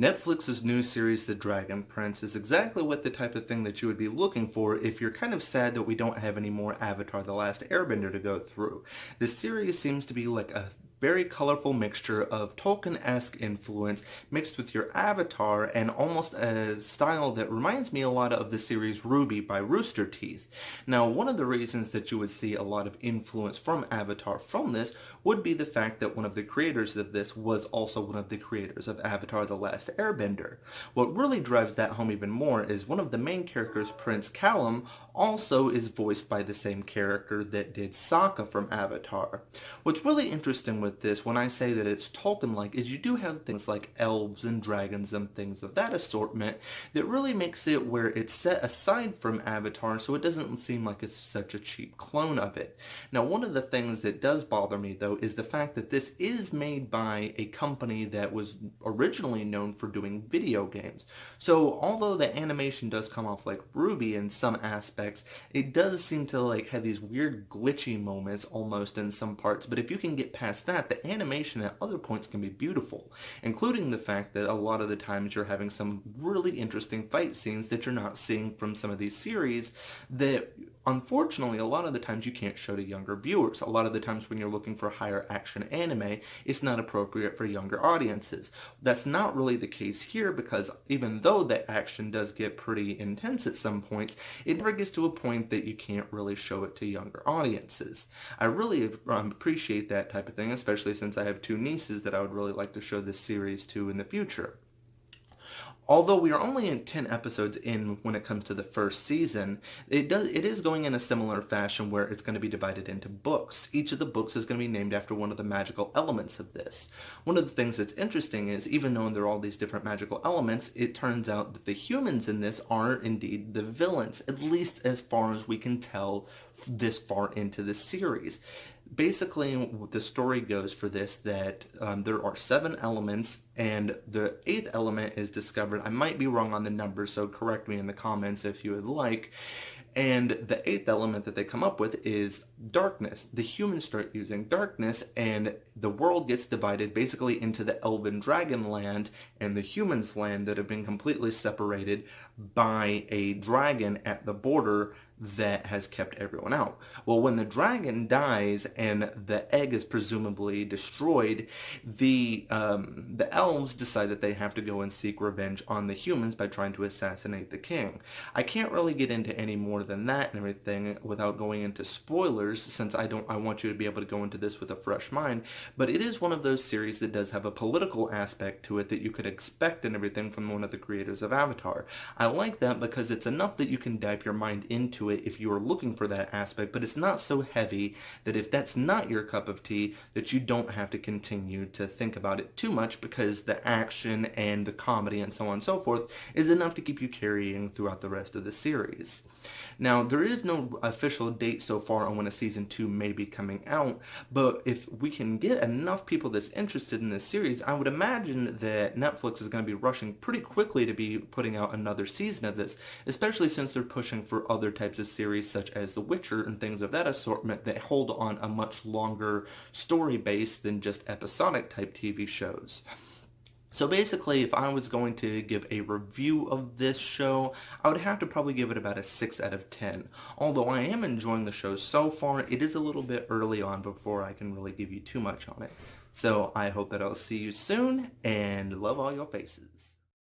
Netflix's new series, The Dragon Prince, is exactly what the type of thing that you would be looking for if you're kind of sad that we don't have any more Avatar: The Last Airbender to go through. This series seems to be like a very colorful mixture of Tolkien-esque influence mixed with your Avatar and almost a style that reminds me a lot of the series RWBY by Rooster Teeth. Now, one of the reasons that you would see a lot of influence from Avatar from this would be the fact that one of the creators of this was also one of the creators of Avatar: The Last Airbender. What really drives that home even more is one of the main characters, Prince Callum, also is voiced by the same character that did Sokka from Avatar. What's really interesting with this, when I say that it's Tolkien-like, is you do have things like elves and dragons and things of that assortment that really makes it where it's set aside from Avatar, so it doesn't seem like it's such a cheap clone of it. Now, one of the things that does bother me, though, is the fact that this is made by a company that was originally known for doing video games. So, although the animation does come off like RWBY in some aspects, it does seem to like have these weird glitchy moments almost in some parts, but if you can get past that, the animation at other points can be beautiful, including the fact that a lot of the times you're having some really interesting fight scenes that you're not seeing from some of these series that unfortunately a lot of the times you can't show to younger viewers. A lot of the times when you're looking for higher action anime, it's not appropriate for younger audiences. That's not really the case here, because even though the action does get pretty intense at some points, it never gets to a point that you can't really show it to younger audiences. I really appreciate that type of thing, especially since I have two nieces that I would really like to show this series to in the future. Although we are only in 10 episodes in when it comes to the first season, it is going in a similar fashion where it's going to be divided into books. Each of the books is going to be named after one of the magical elements of this. One of the things that's interesting is, even though there are all these different magical elements, it turns out that the humans in this are indeed the villains, at least as far as we can tell this far into the series. Basically, the story goes for this that there are 7 elements, and the 8th element is discovered. I might be wrong on the numbers, so correct me in the comments if you would like. And the 8th element that they come up with is darkness. The humans start using darkness, and the world gets divided basically into the elven dragon land and the humans land that have been completely separated by a dragon at the border that has kept everyone out. Well, when the dragon dies and the egg is presumably destroyed, the elves decide that they have to go and seek revenge on the humans by trying to assassinate the king. I can't really get into any more than that and everything without going into spoilers, since I want you to be able to go into this with a fresh mind, but it is one of those series that does have a political aspect to it that you could expect and everything from one of the creators of Avatar. I like that because it's enough that you can dive your mind into it if you are looking for that aspect, but it's not so heavy that if that's not your cup of tea, that you don't have to continue to think about it too much, because the action and the comedy and so on and so forth is enough to keep you carrying throughout the rest of the series. Now, there is no official date so far on when a season 2 may be coming out, but if we can get enough people that's interested in this series, I would imagine that Netflix is going to be rushing pretty quickly to be putting out another season of this, especially since they're pushing for other types of series such as The Witcher and things of that assortment that hold on a much longer story base than just episodic type TV shows. So basically, if I was going to give a review of this show, I would have to probably give it about a 6 out of 10. Although I am enjoying the show so far, it is a little bit early on before I can really give you too much on it. So I hope that I'll see you soon, and love all your faces.